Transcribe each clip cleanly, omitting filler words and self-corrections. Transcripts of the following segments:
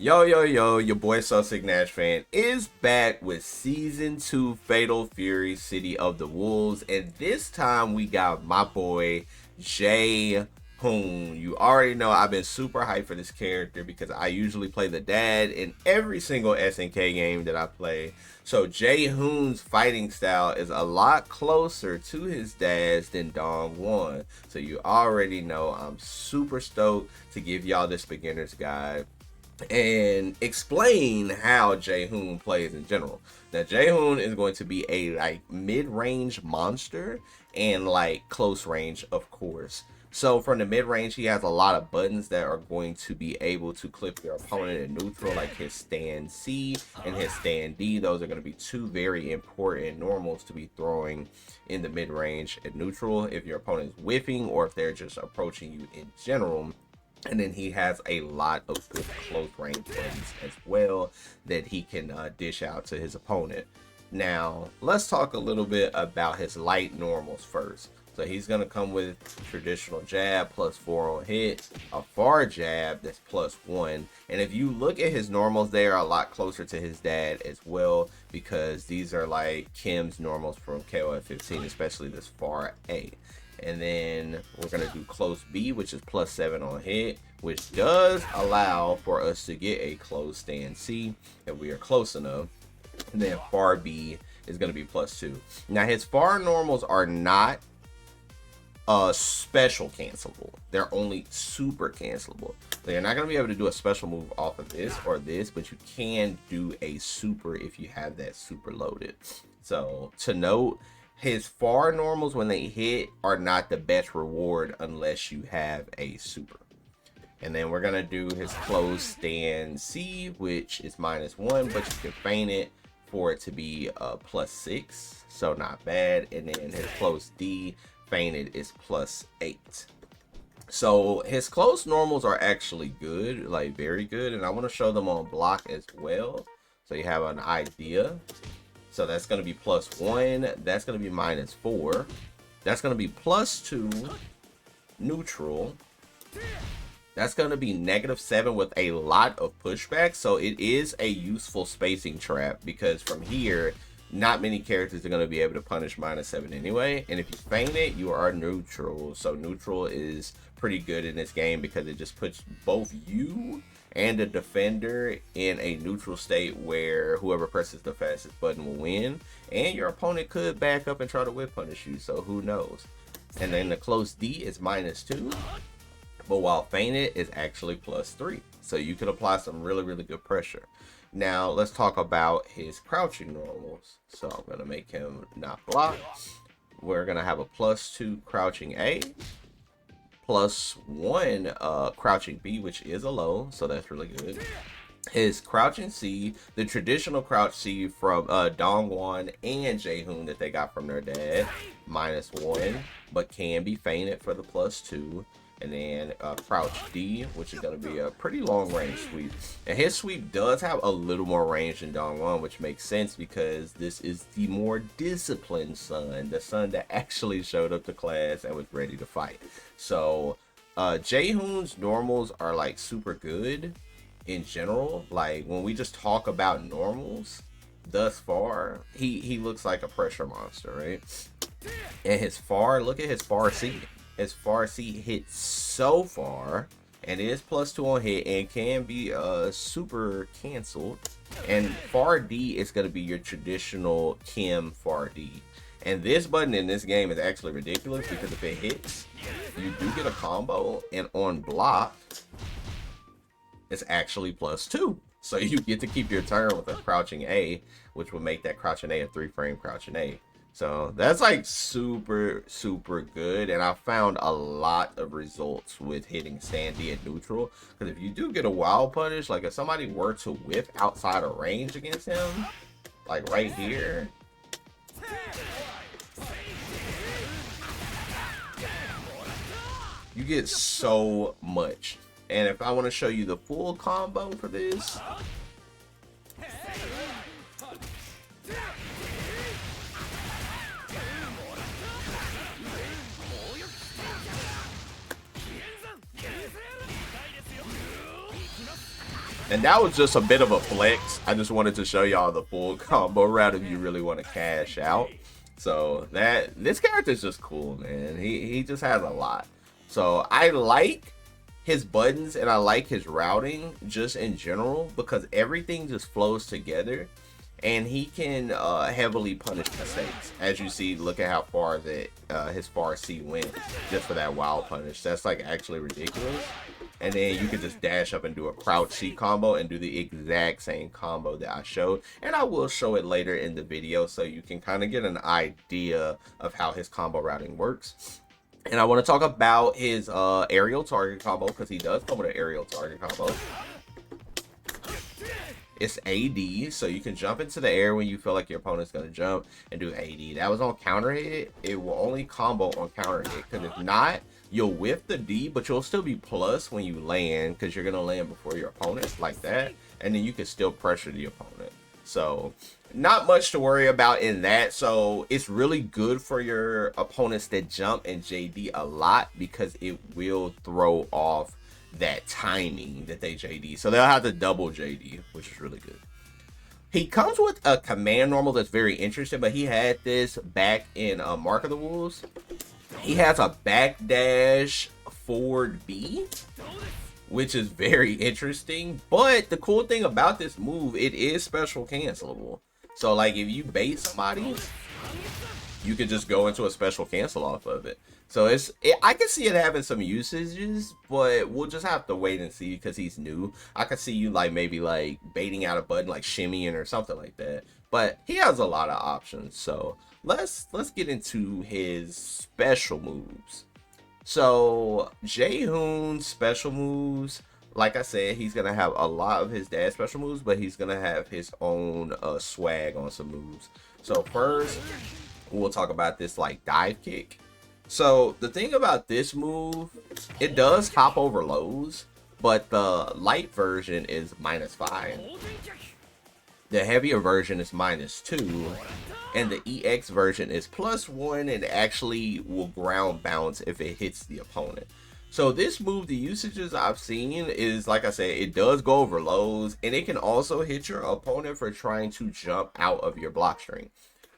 Yo, your boy Sussex Nash fan is back with Season 2 Fatal Fury City of the Wolves. And this time we got my boy Jae Hoon. You already know I've been super hyped for this character because I usually play the dad in every single SNK game that I play. So Jae Hoon's fighting style is a lot closer to his dad's than Dong-won. So you already know I'm super stoked to give y'all this beginner's guide and explain how Jae Hoon plays in general. Now, Jae Hoon is going to be a mid-range monster and close range, of course. So from the mid-range, he has a lot of buttons that are going to be able to clip your opponent in neutral, like his stand C and his stand D. Those are going to be two very important normals to be throwing in the mid-range and neutral if your opponent is whiffing or if they're just approaching you in general. And then he has a lot of good close range buttons as well that he can dish out to his opponent. Now, let's talk a little bit about his light normals first. So he's going to come with traditional jab +4 on hit, a far jab that's +1. And if you look at his normals, they are a lot closer to his dad as well, because these are like Kim's normals from KOF 15, especially this far A. And then we're going to do close B, which is +7 on hit, which does allow for us to get a close stand C if we are close enough. And then far B is going to be +2. Now, his far normals are not special cancelable. They're only super cancelable. So you're not going to be able to do a special move off of this or this, but you can do a super if you have that super loaded. So to note, his far normals when they hit are not the best reward unless you have a super. And then we're gonna do his close stand C, which is -1, but you can feign it for it to be +6, so not bad. And then his close D feinted is +8. So his close normals are actually good, like very good, and I want to show them on block as well, so you have an idea. So that's going to be +1. That's going to be -4. That's going to be +2 neutral. That's going to be -7 with a lot of pushback. So it is a useful spacing trap because from here, not many characters are going to be able to punish -7 anyway. And if you feign it, you are neutral. So neutral is pretty good in this game because it just puts both you and a defender in a neutral state where whoever presses the fastest button will win, and your opponent could back up and try to whip punish you, so who knows. And then the close D is -2, but while feinted is actually +3, so you can apply some really good pressure. Now let's talk about his crouching normals. So I'm going to make him not block. We're going to have a +2 crouching A, +1 crouching B, which is a low, so that's really good. His crouching C, the traditional crouch C from Dong-won and Jae Hoon that they got from their dad, -1, but can be feinted for the +2. And then crouch D, which is going to be a pretty long range sweep. And his sweep does have a little more range than Dong-won, which makes sense because this is the more disciplined son, the son that actually showed up to class and was ready to fight. So Jae Hoon's normals are like super good in general. Like when we just talk about normals thus far, he looks like a pressure monster, right? And his far, look at his far C. His far C hits so far, and it is +2 on hit and can be super canceled. And far D is going to be your traditional Kim far D. And this button in this game is actually ridiculous because if it hits, you do get a combo, and on block, it's actually +2. So you get to keep your turn with a crouching A, which would make that crouching A a 3-frame crouching A. So that's like super good, and I found a lot of results with hitting Sandy at neutral, because if you do get a wild punish, like if somebody were to whip outside of range against him, like right here, you get so much. And if I want to show you the full combo for this, And that was just a bit of a flex. I just wanted to show y'all the full combo route if you really want to cash out. So this character is just cool, man. He just has a lot. So I like his buttons and I like his routing just in general because everything just flows together. And he can heavily punish mistakes. As you see, look at how far that his far C went just for that wild punish. That's like actually ridiculous. And then you can just dash up and do a crouch C combo and do the exact same combo that I showed. And I will show it later in the video so you can kind of get an idea of how his combo routing works. And I want to talk about his aerial target combo because he does come with an aerial target combo. It's AD, so you can jump into the air when you feel like your opponent's going to jump and do AD. That was on counter hit. It will only combo on counter hit, because if not, you'll whiff the D, but you'll still be plus when you land, because you're going to land before your opponent, like that. And then you can still pressure the opponent. So, not much to worry about in that. So, it's really good for your opponents that jump and JD a lot, because it will throw off that timing that they JD. So they'll have to double JD, which is really good. He comes with a command normal that's very interesting, but he had this back in Mark of the Wolves. He has a backdash forward B, which is very interesting. But the cool thing about this move, it is special cancelable. So like if you bait somebody, you could just go into a special cancel off of it. So I can see it having some usages, but we'll just have to wait and see because he's new. I could see you like maybe like baiting out a button, like shimmying or something like that. But he has a lot of options. So let's get into his special moves. So Jae Hoon's special moves, like I said, he's gonna have a lot of his dad's special moves, but he's gonna have his own swag on some moves. So first, we'll talk about this like dive kick. So the thing about this move, it does hop over lows, but the light version is -5. The heavier version is -2, and the EX version is +1 and actually will ground bounce if it hits the opponent. So this move, the usages I've seen is, like I said, it does go over lows, and it can also hit your opponent for trying to jump out of your block string.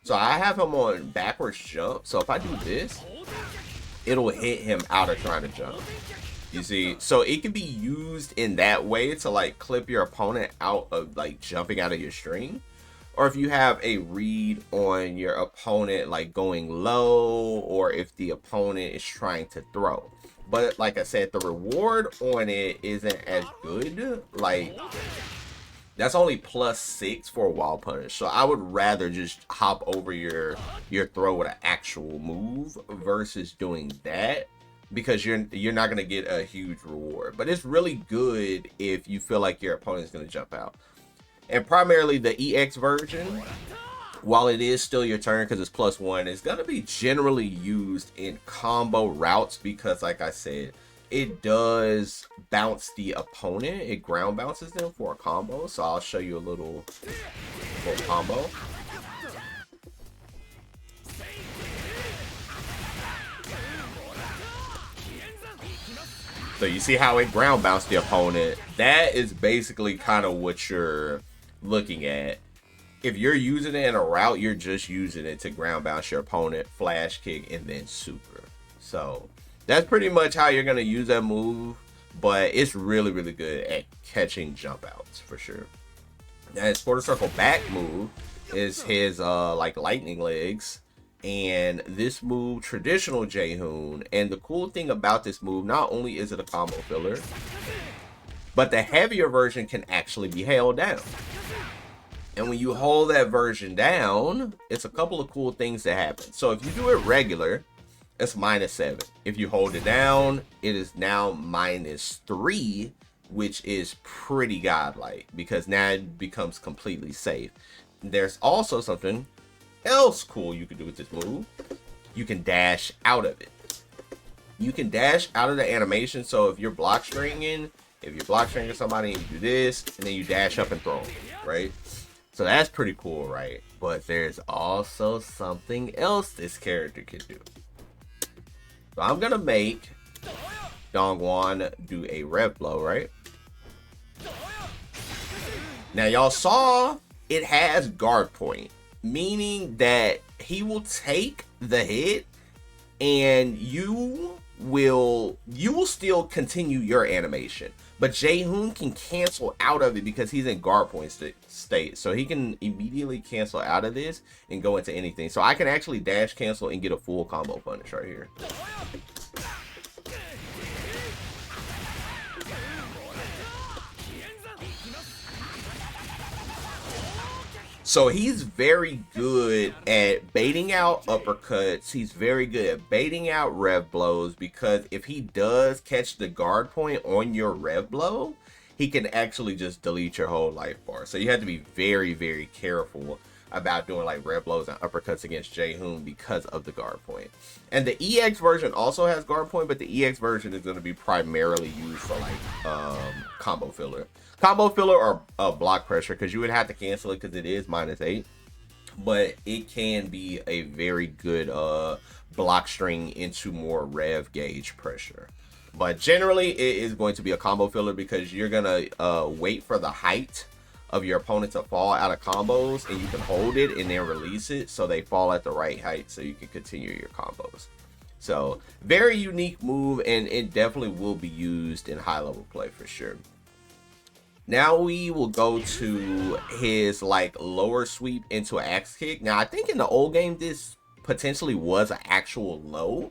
So I have him on backwards jump. So if I do this, it'll hit him out of trying to jump. You see? So it can be used in that way to like clip your opponent out of like jumping out of your string. Or if you have a read on your opponent like going low, or if the opponent is trying to throw. But like I said, the reward on it isn't as good. Like, that's only +6 for a wild punish. So I would rather just hop over your throw with an actual move versus doing that, because you're not gonna get a huge reward. But it's really good if you feel like your opponent's gonna jump out. And primarily the EX version, while it is still your turn because it's +1, it's gonna be generally used in combo routes because, like I said, it does bounce the opponent. It ground bounces them for a combo. So I'll show you a little combo. So you see how it ground bounced the opponent. That is basically kind of what you're looking at. If you're using it in a route, you're just using it to ground bounce your opponent, flash kick, and then super. So that's pretty much how you're going to use that move, but it's really, really good at catching jump outs for sure. Now his quarter circle back move is his like lightning legs, and this move, traditional Jae Hoon. And the cool thing about this move, not only is it a combo filler, but the heavier version can actually be held down. And when you hold that version down, it's a couple of cool things that happen. So if you do it regular, it's -7. If you hold it down, it is now -3, which is pretty godlike because now it becomes completely safe. There's also something else cool you can do with this move. You can dash out of it. You can dash out of the animation. So if you're block stringing somebody and you do this, and then you dash up and throw them, right? So that's pretty cool, right? But there's also something else this character can do. So I'm gonna make Dongwon do a rev blow, right? Now y'all saw it has guard point, meaning that he will take the hit and you will still continue your animation, but Jae Hoon can cancel out of it because he's in guard point state, so he can immediately cancel out of this and go into anything. So I can actually dash cancel and get a full combo punish right here. So he's very good at baiting out uppercuts. He's very good at baiting out rev blows, because if he does catch the guard point on your rev blow, he can actually just delete your whole life bar. So you have to be very, very careful about doing like rev blows and uppercuts against Jae Hoon because of the guard point. And the EX version also has guard point, but the EX version is going to be primarily used for like combo filler. Combo filler or block pressure, because you would have to cancel it because it is -8, but it can be a very good block string into more rev gauge pressure. But generally it is going to be a combo filler, because you're gonna wait for the height of your opponent to fall out of combos, and you can hold it and then release it so they fall at the right height so you can continue your combos. So very unique move, and it definitely will be used in high level play for sure. Now we will go to his like lower sweep into an axe kick. Now I think in the old game this potentially was an actual low.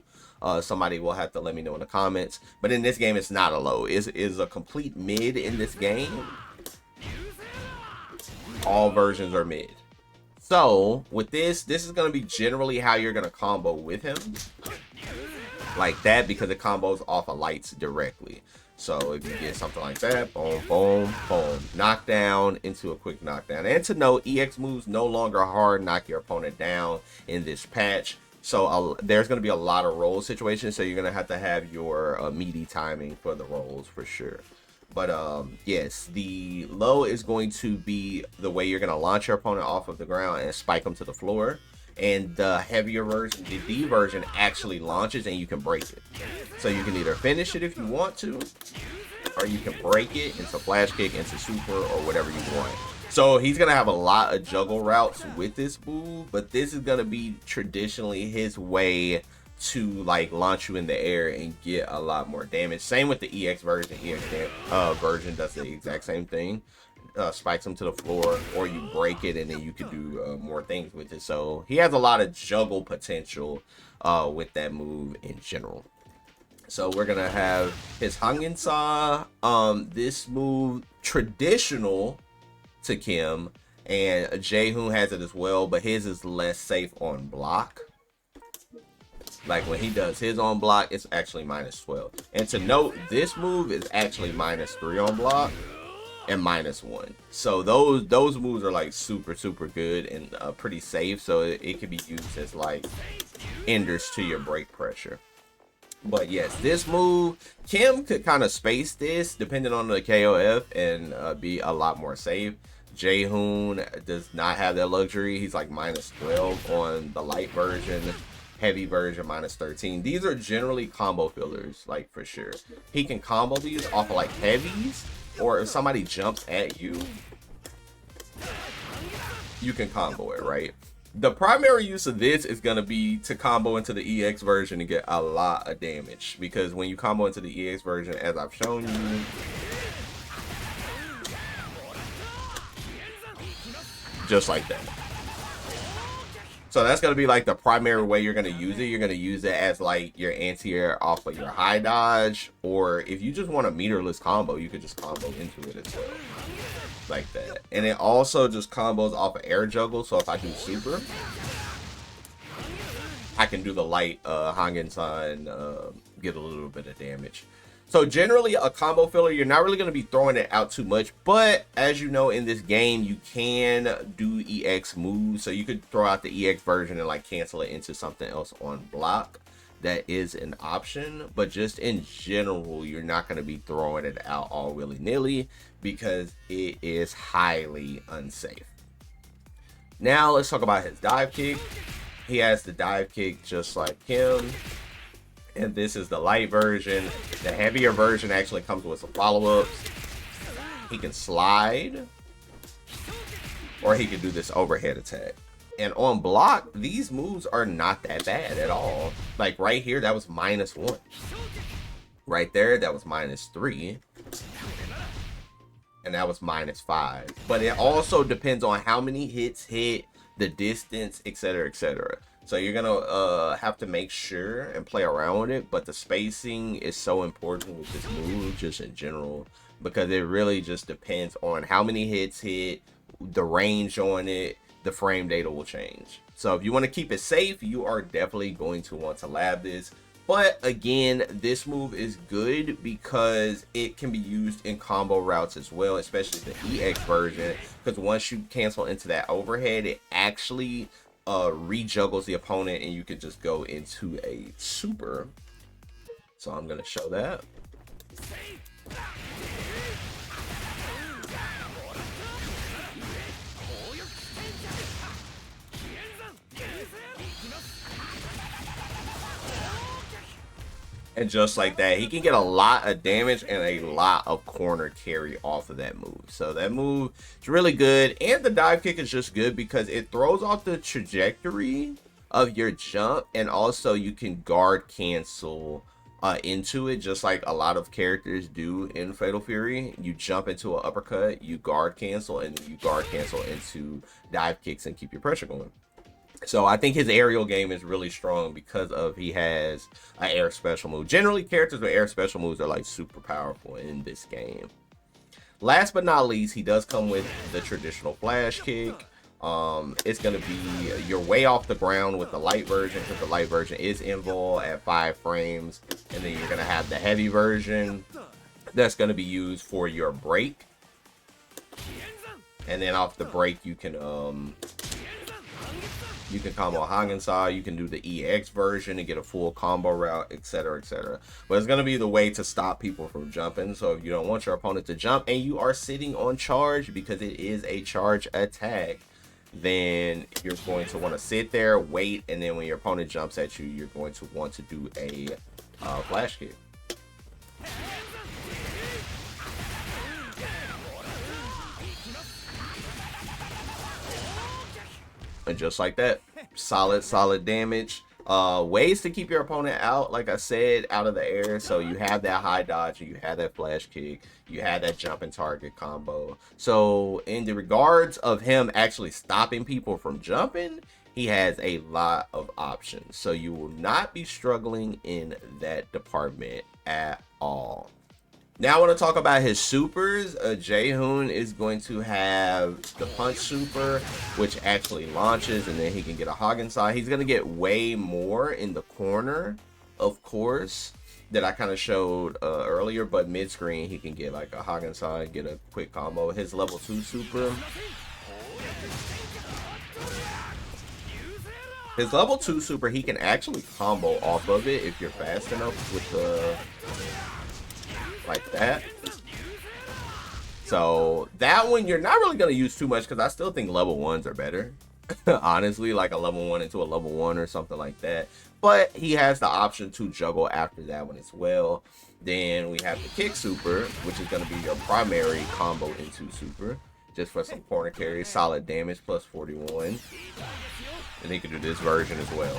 Somebody will have to let me know in the comments, but in this game it's not a low. It is a complete mid in this game. All versions are mid. So with this is going to be generally how you're going to combo with him, like that, because it combos off of lights directly. So if you get something like that, boom, boom, boom, knockdown into a quick knockdown. And to note, EX moves no longer hard knock your opponent down in this patch. So there's going to be a lot of roll situations, so you're going to have your meaty timing for the rolls for sure. But yes, the low is going to be the way you're going to launch your opponent off of the ground and spike them to the floor. And the heavier version, the D version, actually launches and you can break it. So you can either finish it if you want to, or you can break it into flash kick, into super, or whatever you want. So he's going to have a lot of juggle routes with this move, but this is going to be traditionally his way to like launch you in the air and get a lot more damage. Same with the EX version. EX version does the exact same thing. Spikes them to the floor, or you break it and then you can do more things with it. So he has a lot of juggle potential with that move in general. So we're gonna have his Hangensa, this move traditional to Kim, and Jae Hoon has it as well, but his is less safe on block. Like when he does his on block, it's actually -12. And to note, this move is actually -3 on block and -1. So those moves are like super good and pretty safe. So it can be used as like enders to your break pressure. But yes, this move, Kim could kind of space this depending on the KOF and be a lot more safe. Jae Hoon does not have that luxury. He's like -12 on the light version. Heavy version -13. These are generally combo fillers, like for sure. He can combo these off of like heavies, or if somebody jumps at you, you can combo it, right? The primary use of this is going to be to combo into the EX version and get a lot of damage, because when you combo into the EX version, as I've shown you, just like that. So that's going to be like the primary way you're going to use it. You're going to use it as like your anti-air off of your high dodge, or if you just want a meterless combo, you could just combo into it as well, like that. And it also just combos off of air juggle. So if I do super, I can do the light Hangensa and get a little bit of damage. So generally a combo filler, you're not really going to be throwing it out too much, but as you know, in this game you can do EX moves, so you could throw out the EX version and like cancel it into something else on block. That is an option, but just in general, you're not going to be throwing it out all willy-nilly because it is highly unsafe. Now let's talk about his dive kick. He has the dive kick just like him. And this is the light version. The heavier version actually comes with some follow-ups. He can slide. or he could do this overhead attack. And on block, these moves are not that bad at all. Like right here, that was -1. Right there, that was -3. And that was -5. But it also depends on how many hits hit, the distance, etc, etc. So you're gonna have to make sure and play around with it. But the spacing is so important with this move, just in general, because it really just depends on how many hits hit, the range on it, the frame data will change. So if you want to keep it safe, you are definitely going to want to lab this. But again, this move is good because it can be used in combo routes as well, especially the EX version, because once you cancel into that overhead, it actually rejuggles the opponent and you can just go into a super. So I'm going to show that. And just like that, he can get a lot of damage and a lot of corner carry off of that move. So that move is really good. And the dive kick is just good because it throws off the trajectory of your jump. And also you can guard cancel into it, just like a lot of characters do in Fatal Fury. You jump into an uppercut, you guard cancel, and you guard cancel into dive kicks and keep your pressure going. So I think his aerial game is really strong because of he has an air special move. Generally, characters with air special moves are like super powerful in this game. Last but not least, he does come with the traditional flash kick. It's going to be your way off the ground with the light version, because the light version is invul at 5 frames. And then you're going to have the heavy version that's going to be used for your break. And then off the break, you can combo Hagensai, you can do the EX version and get a full combo route, etc, etc. But it's going to be the way to stop people from jumping. So if you don't want your opponent to jump and you are sitting on charge, because it is a charge attack, then you're going to want to sit there, wait, and then when your opponent jumps at you, you're going to want to do a flash kick. And just like that, solid damage. Ways to keep your opponent out, like I said, out of the air. So you have that high dodge, you have that flash kick, you have that jump and target combo. So in the regards of him actually stopping people from jumping, he has a lot of options. So you will not be struggling in that department at all. Now I want to talk about his supers. Jae Hoon is going to have the punch super, which actually launches, and then he can get a Hagensai. He's going to get way more in the corner, of course, that I kind of showed earlier, but mid-screen he can get like a Hagensai, get a quick combo. His level 2 super. His level 2 super, he can actually combo off of it if you're fast enough with the... like that. So that one you're not really going to use too much, because I still think level 1s are better. Honestly, like a level 1 into a level 1 or something like that. But he has the option to juggle after that one as well. Then we have the kick super, which is going to be your primary combo into super, just for some corner carry, solid damage, plus 41. And he can do this version as well.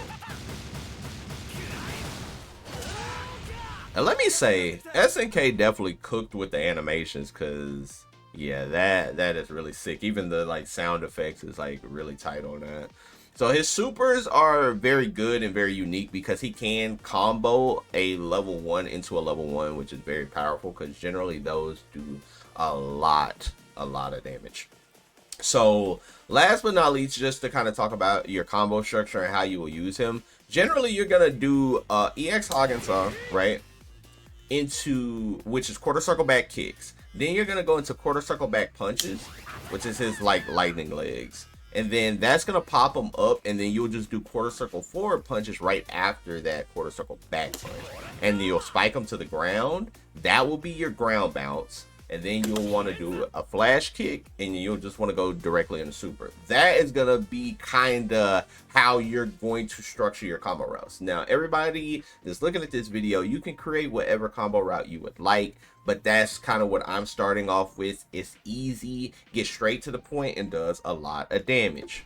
And let me say, SNK definitely cooked with the animations, because yeah, that is really sick. Even the like sound effects is like really tight on that. So his supers are very good and very unique, because he can combo a level 1 into a level 1, which is very powerful, because generally those do a lot of damage. So last but not least, just to kind of talk about your combo structure and how you will use him. Generally, you're gonna do EX Hagensai, right? Into, which is quarter circle back kicks. Then you're gonna go into quarter circle back punches, which is his like lightning legs, and then that's gonna pop him up, and then you'll just do quarter circle forward punches right after that quarter circle back punch, and you'll spike him to the ground. That will be your ground bounce. and then you'll want to do a flash kick, and you'll just want to go directly into super. That is gonna be kind of how you're going to structure your combo routes. Now, everybody that's looking at this video, you can create whatever combo route you would like, but that's kind of what I'm starting off with. It's easy, gets straight to the point, and does a lot of damage.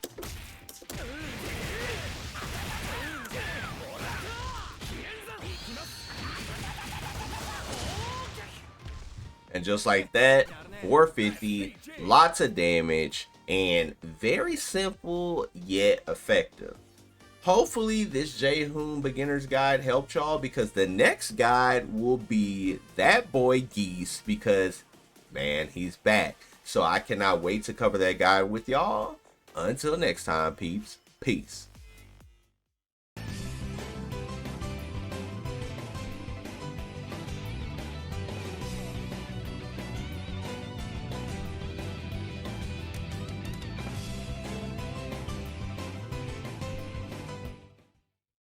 And just like that, 450, lots of damage, and very simple yet effective. Hopefully this Jae Hoon beginner's guide helped y'all, because the next guide will be that boy Geese, because man, he's back. So I cannot wait to cover that guide with y'all. Until next time, peeps, peace.